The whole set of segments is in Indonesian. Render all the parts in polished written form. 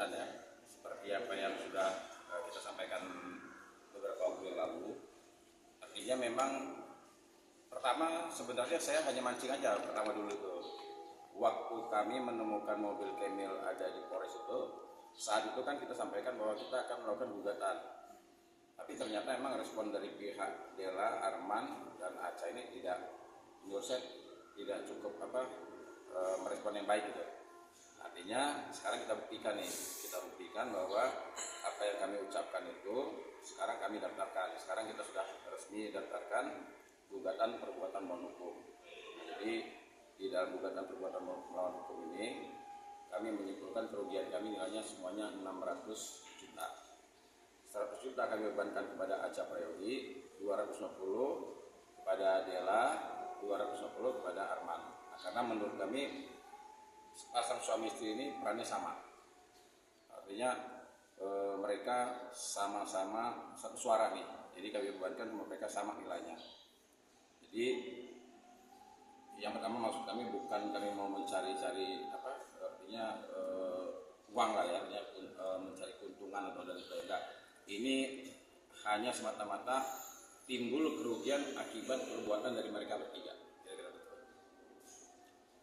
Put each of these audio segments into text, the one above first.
gugatan ya, seperti apa yang sudah kita sampaikan beberapa waktu yang lalu. Artinya memang pertama sebenarnya saya hanya mancing aja pertama dulu itu. Waktu kami menemukan mobil Camel ada di Polres itu, saat itu kan kita sampaikan bahwa kita akan melakukan gugatan. Tapi ternyata memang respon dari pihak Dela, Arman, dan Aca ini tidak, menurut saya tidak cukup merespon yang baik gitu. Artinya sekarang kita buktikan bahwa apa yang kami ucapkan itu sekarang kami daftarkan. Sekarang kita sudah resmi daftarkan gugatan perbuatan melawan hukum. Jadi di dalam gugatan perbuatan melawan hukum ini kami menyimpulkan kerugian kami nilainya semuanya 600 juta. 100 juta kami bebankan kepada Aca Prayogi, 250 kepada Dela, 250 kepada Arman. Nah, karena menurut kami pasang suami istri ini perannya sama. Artinya mereka sama-sama satu suara nih. Jadi kami bebankan mereka sama nilainya. Jadi yang pertama maksud kami bukan kami mau mencari-cari artinya uang lah ya, mencari keuntungan atau dan sebagainya. Ini hanya semata-mata timbul kerugian akibat perbuatan dari mereka bertiga.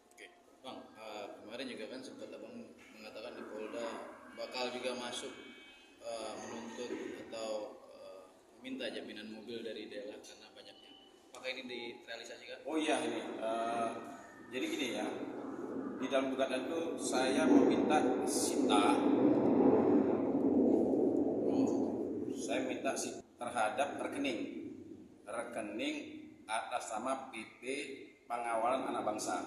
Oke, Bang, kemarin juga kan sempat Abang mengatakan di Polda bakal juga masuk menuntut atau meminta jaminan mobil dari Dela karena banyaknya. Apakah ini direalisasikan? Oh iya ini, jadi gini ya, di dalam gugatan itu saya meminta terhadap rekening atas nama PT Pengawalan Anak Bangsa.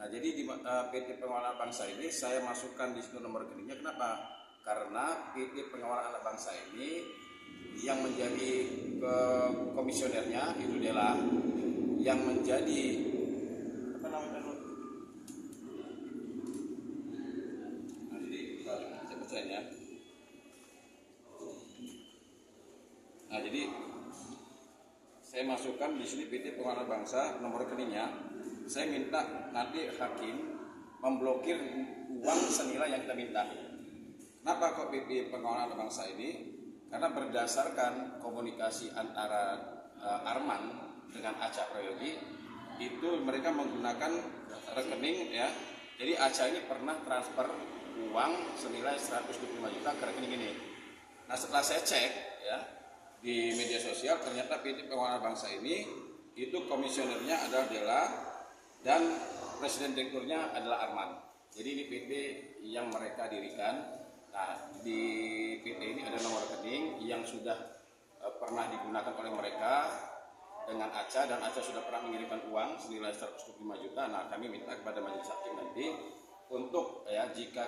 Nah jadi di PT Pengawalan Anak Bangsa ini saya masukkan di situ nomor rekeningnya. Kenapa? Karena PT Pengawalan Anak Bangsa ini yang menjadi komisionernya itu Dela, yang menjadi Nah, jadi saya masukkan di sini PT Pengawalan Bangsa nomor rekeningnya. Saya minta nanti hakim memblokir uang senilai yang kita minta. Kenapa kok PT Pengawalan Bangsa ini? Karena berdasarkan komunikasi antara Arman dengan Aca Prayogi itu mereka menggunakan rekening ya. Jadi Aca ini pernah transfer uang senilai 125 juta ke rekening ini. Nah setelah saya cek ya di media sosial ternyata PT Pengawalan Bangsa ini itu komisionernya adalah Dela dan presiden direkturnya adalah Arman. Jadi ini PT yang mereka dirikan. Nah di PT ini ada nomor rekening yang sudah pernah digunakan oleh mereka dengan Aca, dan Aca sudah pernah mengirimkan uang senilai 125 juta. Nah kami minta kepada majelis hakim nanti untuk ya jika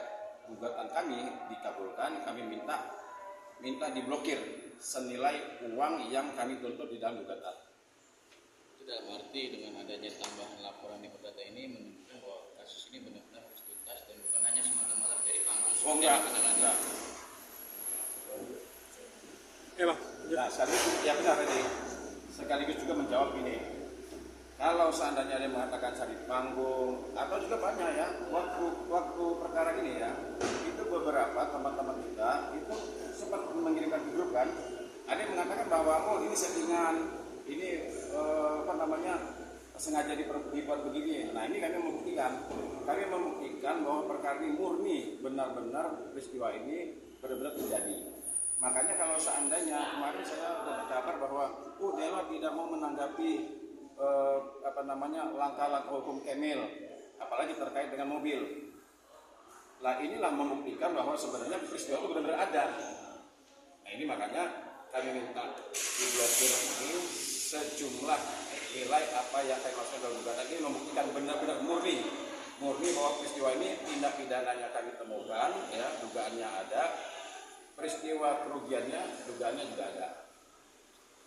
gugatan kami dikabulkan, kami minta diblokir senilai uang yang kami tuntut di dalam gugatan. Itu dalam arti dengan adanya tambahan laporan di perdata ini menunjukkan bahwa kasus ini benar-benar harus tuntas dan bukan hanya semata-mata menjadi panggung. Oh enggak. Ya Bang. Nah, ya benar ini. Sekaligus juga menjawab ini. Kalau seandainya ada yang mengatakan cari panggung atau juga banyak ya waktu perkara ini ya, itu beberapa teman-teman kita itu sempat mengirimkan di grup kan, ada yang mengatakan bahwa oh ini settingan, ini sengaja dibuat begini. Nah ini kami membuktikan bahwa perkara ini murni benar-benar peristiwa ini benar-benar terjadi. Makanya kalau seandainya kemarin saya dapat kabar bahwa Dela tidak mau menanggapi langkah-langkah hukum Camel, apalagi terkait dengan mobil. Lah inilah membuktikan bahwa sebenarnya peristiwa itu benar-benar ada. Nah ini makanya kami minta diblokir ini sejumlah nilai apa yang saya maksudkan dalam gugatan ini, membuktikan benar-benar murni bahwa peristiwa ini tindak pidananya kami temukan, ya dugaannya ada, peristiwa kerugiannya dugaannya juga ada.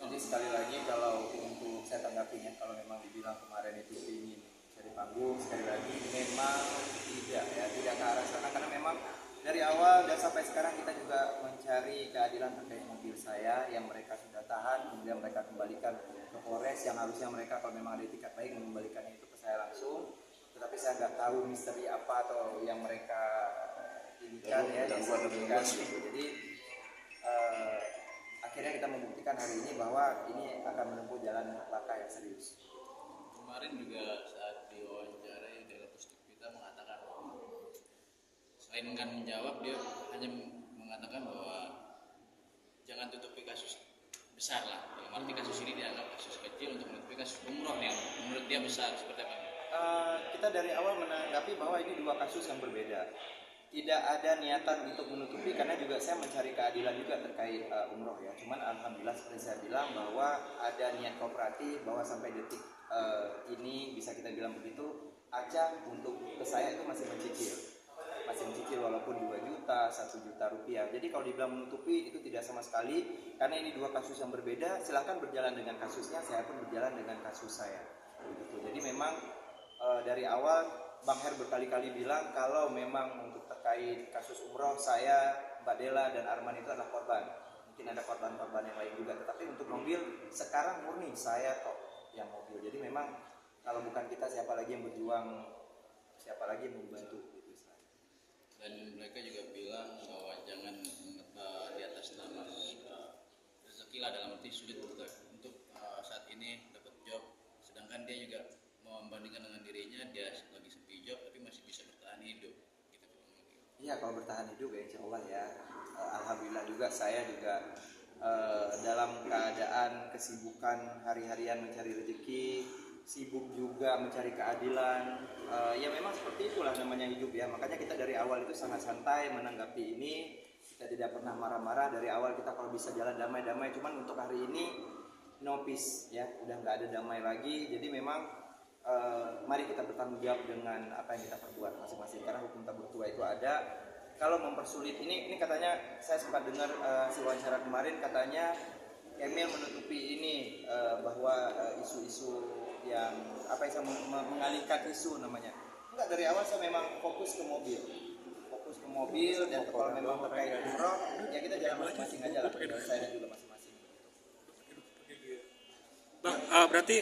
Jadi sekali lagi kalau untuk saya tanggapinya, kalau memang dibilang kemarin itu ingin cari panggung, sekali lagi memang tidak ke arah sana, karena memang dari awal dan sampai sekarang kita juga mencari keadilan terkait mobil saya yang mereka sudah tahan, kemudian mereka kembalikan ke Polres, yang harusnya mereka kalau memang ada etikat baik mengembalikannya itu ke saya langsung, tetapi saya nggak tahu misteri apa atau yang mereka ini disembunyikan ya, disembunyikan gitu. Jadi akhirnya kita membuktikan hari ini bahwa ini akan menempuh jalan langkah yang serius. Kemarin juga saat diwawancarai Della Puspita mengatakan bahwa selain kan menjawab, dia hanya mengatakan bahwa jangan tutupi kasus besar lah. Dalam arti kasus ini dianggap kasus kecil untuk menutupi kasus umroh yang menurut dia besar, seperti apa? Kita dari awal menanggapi bahwa ini dua kasus yang berbeda. Tidak ada niatan untuk menutupi, karena juga saya mencari keadilan juga terkait umroh ya. Cuman alhamdulillah seperti saya bilang bahwa ada niat kooperatif, bahwa sampai detik ini bisa kita bilang begitu, Aca untuk ke saya itu masih mencicil walaupun 2 juta, 1 juta rupiah. Jadi kalau dibilang menutupi itu tidak sama sekali, karena ini dua kasus yang berbeda. Silahkan berjalan dengan kasusnya, saya pun berjalan dengan kasus saya. Begitu. Jadi memang dari awal Bang Her berkali-kali bilang kalau memang untuk terkait kasus umroh, saya, Mbak Della dan Arman itu adalah korban. Mungkin ada korban-korban yang lain juga, tetapi untuk mobil sekarang murni saya kok yang mobil. Jadi memang kalau bukan kita, siapa lagi yang berjuang, siapa lagi yang membantu gitu. Dan mereka juga bilang bahwa jangan di atas nama rezeki lah, dalam arti sulit untuk saat ini dapat job, sedangkan dia juga membandingkan dengan dirinya, dia lagi sepi job tapi masih bisa bertahan hidup gitu. Iya, kalau bertahan hidup ya insya Allah ya. Alhamdulillah juga saya juga dalam keadaan kesibukan hari-harian mencari rezeki, sibuk juga mencari keadilan. Ya memang seperti itulah namanya hidup ya. Makanya kita dari awal itu sangat santai menanggapi ini. Kita tidak pernah marah-marah dari awal. Kita kalau bisa jalan damai-damai. Cuman untuk hari ini no peace ya, udah nggak ada damai lagi. Jadi memang mari kita bertanggung jawab dengan apa yang kita perbuat masing-masing, karena hukum tabur tua itu ada. Kalau mempersulit ini katanya saya sempat dengar si wawancara kemarin, katanya Emil menutupi ini bahwa isu-isu yang apa yang mengalihkan isu namanya. Enggak, dari awal saya memang fokus ke mobil dan kalau memang terkait umroh ya kita jalan masing-masing aja lah, saya juga masing-masing. Bang, berarti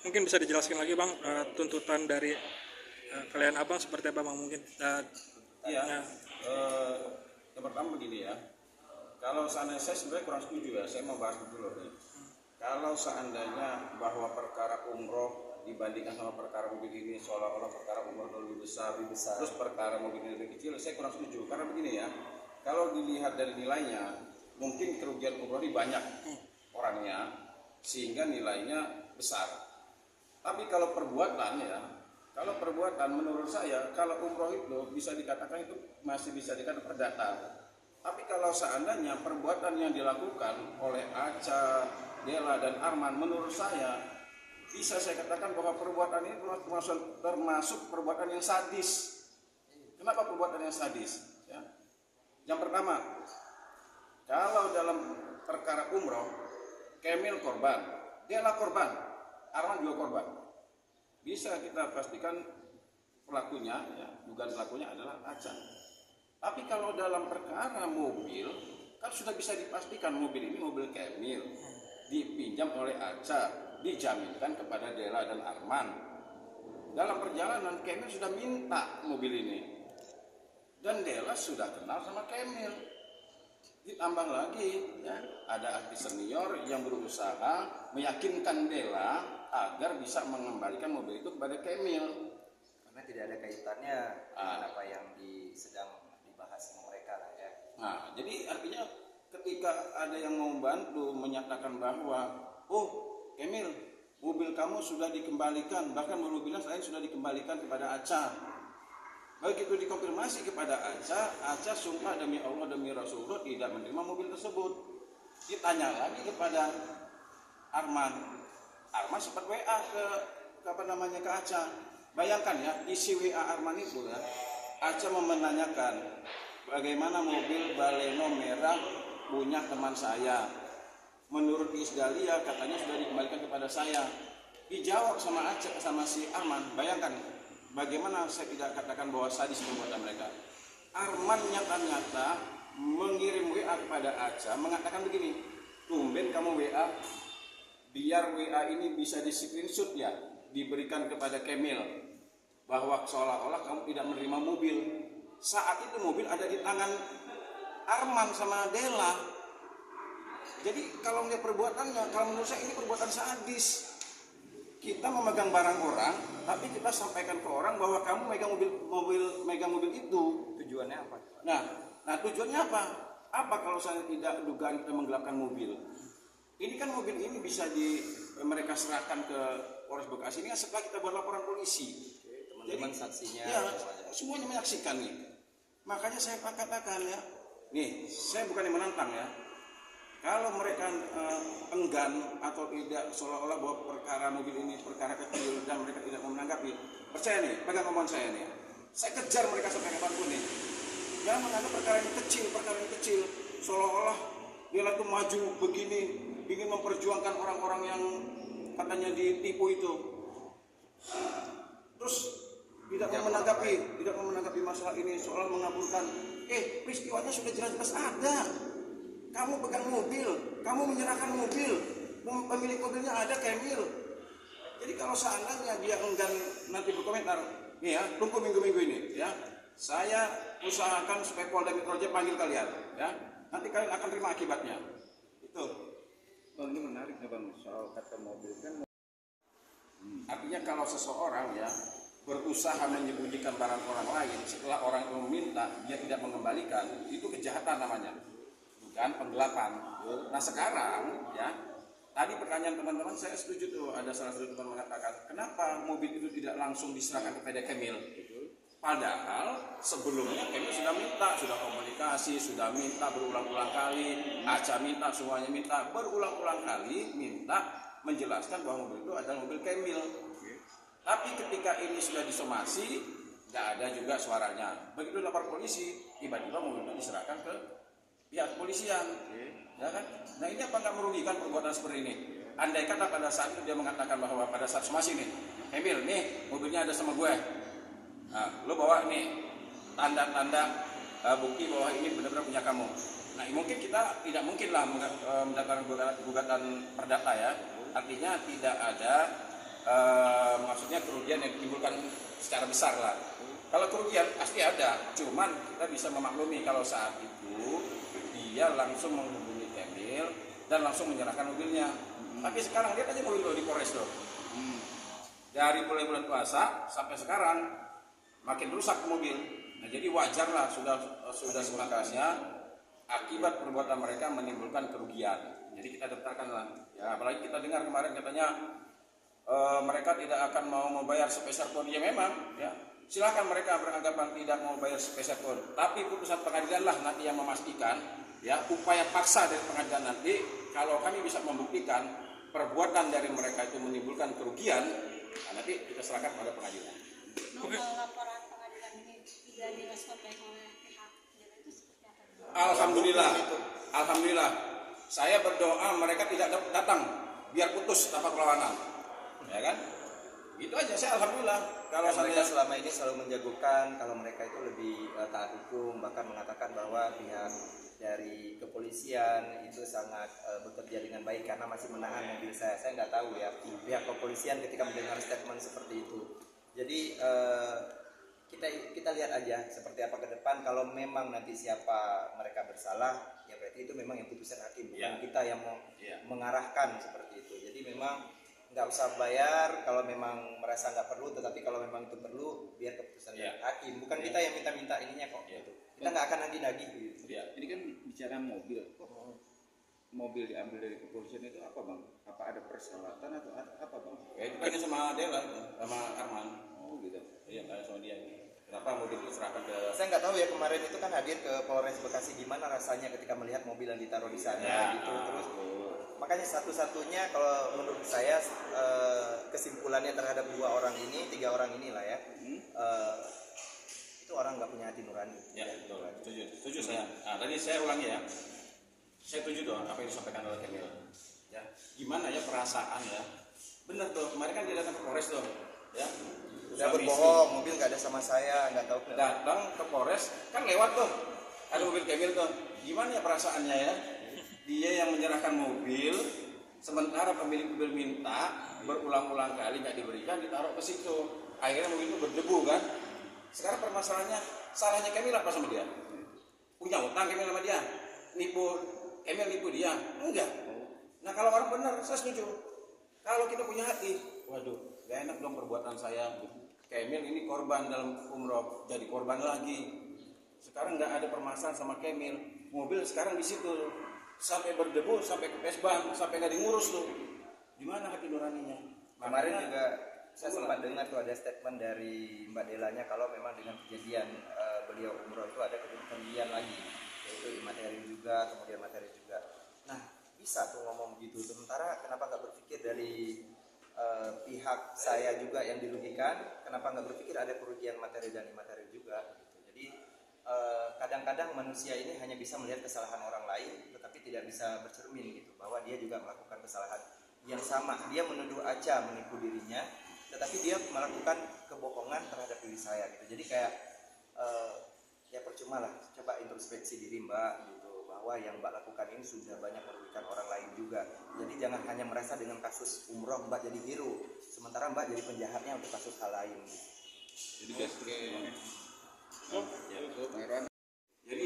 mungkin bisa dijelaskan lagi Bang, tuntutan dari kalian Abang seperti apa Bang mungkin? Iya, yang pertama begini ya, kalau seandainya saya sebenarnya kurang setuju ya, saya mau bahas dulu nih. Kalau seandainya bahwa perkara umroh dibandingkan sama perkara mobil ini seolah-olah perkara umroh lebih besar, terus perkara mobil ini lebih kecil, saya kurang setuju. Karena begini ya, kalau dilihat dari nilainya, mungkin kerugian umroh ini banyak orangnya, sehingga nilainya besar. Tapi kalau perbuatan ya, kalau perbuatan menurut saya, kalau umroh itu bisa dikatakan itu masih bisa dikatakan perdata. Tapi kalau seandainya perbuatan yang dilakukan oleh Aca, Della dan Arman, menurut saya bisa saya katakan bahwa perbuatan ini termasuk perbuatan yang sadis. Kenapa perbuatan yang sadis? Ya. Yang pertama, kalau dalam perkara umroh, Kemil korban, Della korban, Arman juga korban. Bisa kita pastikan pelakunya, ya, dugaan pelakunya adalah Aca. Tapi kalau dalam perkara mobil, kan sudah bisa dipastikan mobil ini mobil Kemil, dipinjam oleh Aca, dijaminkan kepada Della dan Arman. Dalam perjalanan Kemil sudah minta mobil ini, dan Della sudah kenal sama Kemil. Ditambah lagi, ya, ada artis senior yang berusaha meyakinkan Della agar bisa mengembalikan mobil itu kepada Kemil, karena tidak ada kaitannya dengan apa yang sedang dibahas sama mereka lah ya. Nah, jadi artinya ketika ada yang mau bantu menyatakan bahwa Kemil, mobil kamu sudah dikembalikan, bahkan baru bilang selain sudah dikembalikan kepada Aca. Begitu dikonfirmasi kepada Aca sumpah demi Allah demi Rasulullah tidak menerima mobil tersebut. Ditanya lagi kepada Arman sempat WA ke Aca. Bayangkan ya, isi WA Arman itu ya, Aca menanyakan bagaimana mobil Baleno merah punya teman saya. Menurut Isdalia katanya sudah dikembalikan kepada saya. Dijawab sama Aca sama si Arman. Bayangkan bagaimana saya tidak katakan bahwa sadis perbuatan mereka. Arman nyata-nyata mengirim WA kepada Aca mengatakan begini, tumben kamu WA, biar WA ini bisa di screenshot ya, diberikan kepada Kemil bahwa seolah-olah kamu tidak menerima mobil. saat itu mobil ada di tangan Arman sama Dela. Jadi kalau melihat perbuatannya, kalau menurut saya ini perbuatan sadis. Kita memegang barang orang, tapi kita sampaikan ke orang bahwa kamu megang mobil itu. Tujuannya apa? Nah tujuannya apa? Apa kalau saya tidak dugaan kita menggelapkan mobil? Ini kan mobil ini bisa mereka serahkan ke Polres Bekasi ini kan setelah kita buat laporan polisi. Teman-teman saksinya ya, semuanya menyaksikan nih. Makanya saya katakan ya, nih saya bukan yang menantang ya. Kalau mereka enggan atau tidak seolah-olah bahwa perkara mobil ini perkara kecil dan mereka tidak mau menanggapi, percaya nih, pegang omongan saya nih. Saya kejar mereka sampai kapanpun nih. Jangan menganggap perkara ini kecil, seolah-olah dia itu maju begini, ingin memperjuangkan orang-orang yang katanya ditipu itu. Terus tidak mau menanggapi masalah ini, seolah mengabulkan. Peristiwanya sudah jelas-jelas ada. Kamu pegang mobil, kamu menyerahkan mobil, pemilik mobilnya ada Kemil. Jadi kalau seandainya dia enggan nanti berkomentar, nih ya, tunggu minggu-minggu ini, ya, saya usahakan supaya Polda Metro Jaya panggil kalian, ya, nanti kalian akan terima akibatnya. Itu. Bang, ini menarik ya Bang, soal kata mobil kan. Artinya kalau seseorang ya berusaha menyembunyikan barang orang lain setelah orang itu meminta dia tidak mengembalikan, itu kejahatan namanya. Bukan penggelapan. Nah sekarang ya, tadi pertanyaan teman-teman saya setuju tuh, ada salah satu teman mengatakan kenapa mobil itu tidak langsung diserahkan kepada Kemil. Padahal sebelumnya Kemil sudah komunikasi, sudah minta berulang-ulang kali, Aca minta, semuanya minta berulang-ulang kali, minta menjelaskan bahwa mobil itu adalah mobil Kemil. Tapi ketika ini sudah disomasi, nggak ada juga suaranya. Begitu lapor polisi, tiba-tiba mobil itu diserahkan ke pihak kepolisian, ya kan? Nah ini apa nggak merugikan perbuatan seperti ini? Andai kata pada saat itu dia mengatakan bahwa pada saat somasi nih, Emil, nih mobilnya ada sama gue. Nah, lo bawa nih tanda-tanda bukti bahwa ini benar-benar punya kamu. Nah mungkin kita tidak mungkin lah mendapatkan gugatan perdata ya. Artinya tidak ada maksudnya kerugian yang ditimbulkan secara besar lah. Kalau kerugian pasti ada, cuman kita bisa memaklumi kalau saat itu dia langsung menghubungi Kemil dan langsung menyerahkan mobilnya. Tapi sekarang lihat aja mobil lo di Polres lo. Dari mulai bulan puasa sampai sekarang makin rusak mobil. Nah jadi wajar lah sudah sepantasnya akibat perbuatan mereka menimbulkan kerugian. Jadi kita daftarkan lah. Ya apalagi kita dengar kemarin katanya mereka tidak akan mau membayar sepeser pun. Ya memang ya. Silakan mereka beranggapan tidak mau bayar sepeser pun. Tapi putusan pengadilan lah nanti yang memastikan ya upaya paksa dari pengadilan nanti kalau kami bisa membuktikan perbuatan dari mereka itu menimbulkan kerugian, nah nanti kita serahkan pada pengadilan. Kalau laporan pengadilan ini tidak direspon baik oleh pihak itu seperti apa? Alhamdulillah. Saya berdoa mereka tidak datang biar putus tanpa perlawanan, ya kan? Itu aja, saya alhamdulillah. Kalau mereka saya selama ini selalu menjagokan kalau mereka itu lebih taat hukum, bahkan mengatakan bahwa pihak dari kepolisian itu sangat bekerja dengan baik karena masih menahan mobil saya. Saya nggak tahu ya pihak kepolisian ketika mendengar statement seperti itu. Jadi kita lihat aja seperti apa ke depan. Kalau memang nanti siapa mereka bersalah, ya berarti itu memang yang putusan hakim, bukan kita yang mau mengarahkan seperti itu. Jadi memang nggak usah bayar kalau memang merasa nggak perlu, tetapi kalau memang itu perlu biar keputusan hakim, bukan kita yang minta-minta ininya kok. Gitu. Kita nggak akan nagih-nagih gitu. Ini kan bicara mobil, kok mobil diambil dari kepolisian itu apa Bang? Apa ada persyaratan atau apa Bang? ya, itu kan sama Dela, sama Arman. Oh gitu. Iya, sama dia. Kenapa mobil itu serahkan ke? Saya nggak tahu ya, kemarin itu kan hadir ke Polres Bekasi, gimana rasanya ketika melihat mobil yang ditaruh di sana gitu. Terus makanya satu-satunya kalau menurut saya kesimpulannya terhadap 2 orang ini, 3 orang inilah ya, itu orang nggak punya hati nurani. Ya betul, setuju saya. Nah, tadi saya ulangi ya, saya setuju dong apa yang disampaikan oleh Kemil. Ya, gimana ya perasaan ya? Benar tuh, kemarin kan dia datang ke Polres tuh, ya. Udah berbohong, mobil nggak ada sama saya, nggak tahu. Datang ke Polres, kan lewat tuh, ada mobil Kemil tuh. Gimana ya perasaannya ya? Dia yang menyerahkan mobil, sementara pemilik mobil minta berulang-ulang kali nggak diberikan, ditaruh ke situ. Akhirnya mobil itu berdebu kan. Sekarang permasalahannya salahnya Kemil apa sama dia? Punya utang Kemil sama dia? Kemil nipu dia? Enggak. Nah kalau orang benar, saya setuju. Kalau kita punya hati, waduh, gak enak dong perbuatan saya. Kemil ini korban dalam umroh, jadi korban lagi. Sekarang nggak ada permasalahan sama Kemil. Mobil sekarang di situ sampai berdebu, sampai ke pesbang, sampai nggak diurus tuh. Di mana hati nuraninya? Kemarin Makanya, juga saya sempat dengar tuh ada statement dari Mbak Delanya kalau memang dengan kejadian beliau umroh itu ada kerugian lagi, yaitu materi juga, kemudian materi juga. Nah, bisa tuh ngomong gitu. Sementara kenapa nggak berpikir dari pihak saya juga yang dirugikan, kenapa nggak berpikir ada kerugian materi dan imateri juga gitu. Jadi kadang-kadang manusia ini hanya bisa melihat kesalahan orang lain, tetapi tidak bisa bercermin gitu bahwa dia juga melakukan kesalahan yang sama. Dia menuduh Aca menipu dirinya, tetapi dia melakukan kebohongan terhadap diri saya gitu. Jadi kayak ya percuma lah, coba introspeksi diri Mbak gitu, bahwa yang Mbak lakukan ini sudah banyak merugikan orang lain juga. Jadi jangan hanya merasa dengan kasus umroh Mbak jadi hero, sementara Mbak jadi penjahatnya untuk kasus hal lain gitu. jadi Jadi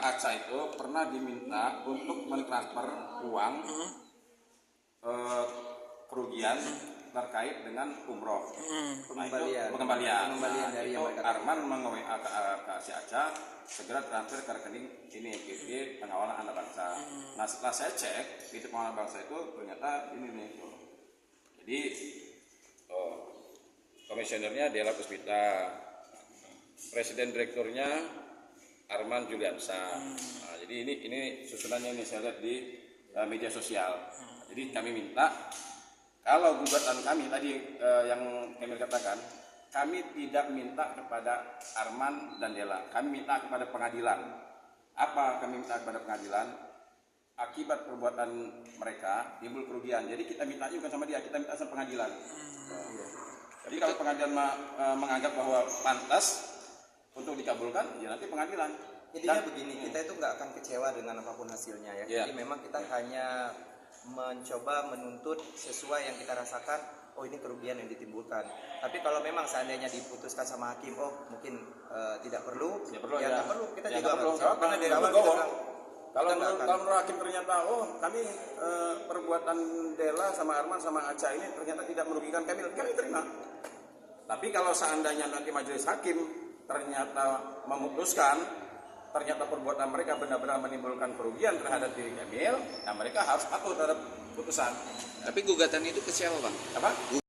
Aca itu pernah diminta untuk mentransfer uang kerugian terkait dengan umroh. Pengembalian. Dari Itu yang mereka Arman meng-WA ke si Aca segera transfer ke rekening ini PT Pengawalan Anak Bangsa. Nah setelah saya cek PT Pengawalan Bangsa itu ternyata ini nih. Jadi komisionernya Dela Puspita, presiden direkturnya Arman Juliansa. Nah, jadi ini susunannya ini saya lihat di media sosial. Jadi kami minta kalau gugatan kami tadi yang Kemil katakan, kami tidak minta kepada Arman dan Dela, kami minta kepada pengadilan. Apa kami minta kepada pengadilan? Akibat perbuatan mereka timbul kerugian. Jadi kita minta juga sama dia, kita minta sama pengadilan. Jadi kalau pengadilan menganggap bahwa pantas untuk dikabulkan, ya nanti pengadilan. Intinya begini, kita itu nggak akan kecewa dengan apapun hasilnya ya. Yeah. Jadi memang kita hanya mencoba menuntut sesuai yang kita rasakan. Oh ini kerugian yang ditimbulkan. Tapi kalau memang seandainya diputuskan sama hakim, oh mungkin tidak perlu, Ya perlu, ya ya. nggak perlu. Kita Ya, juga nggak perlu. kecewa, karena dari awal kita bilang, Kalau kita nggak akan. menurut hakim ternyata, oh kami perbuatan Dela sama Arman sama Aca ini ternyata tidak merugikan kami terima. Tapi kalau seandainya nanti majelis hakim ternyata memutuskan ternyata perbuatan mereka benar-benar menimbulkan kerugian terhadap diri Kemil, nah mereka harus patuh terhadap putusan. Tapi gugatan itu ke siapa bang? Apa?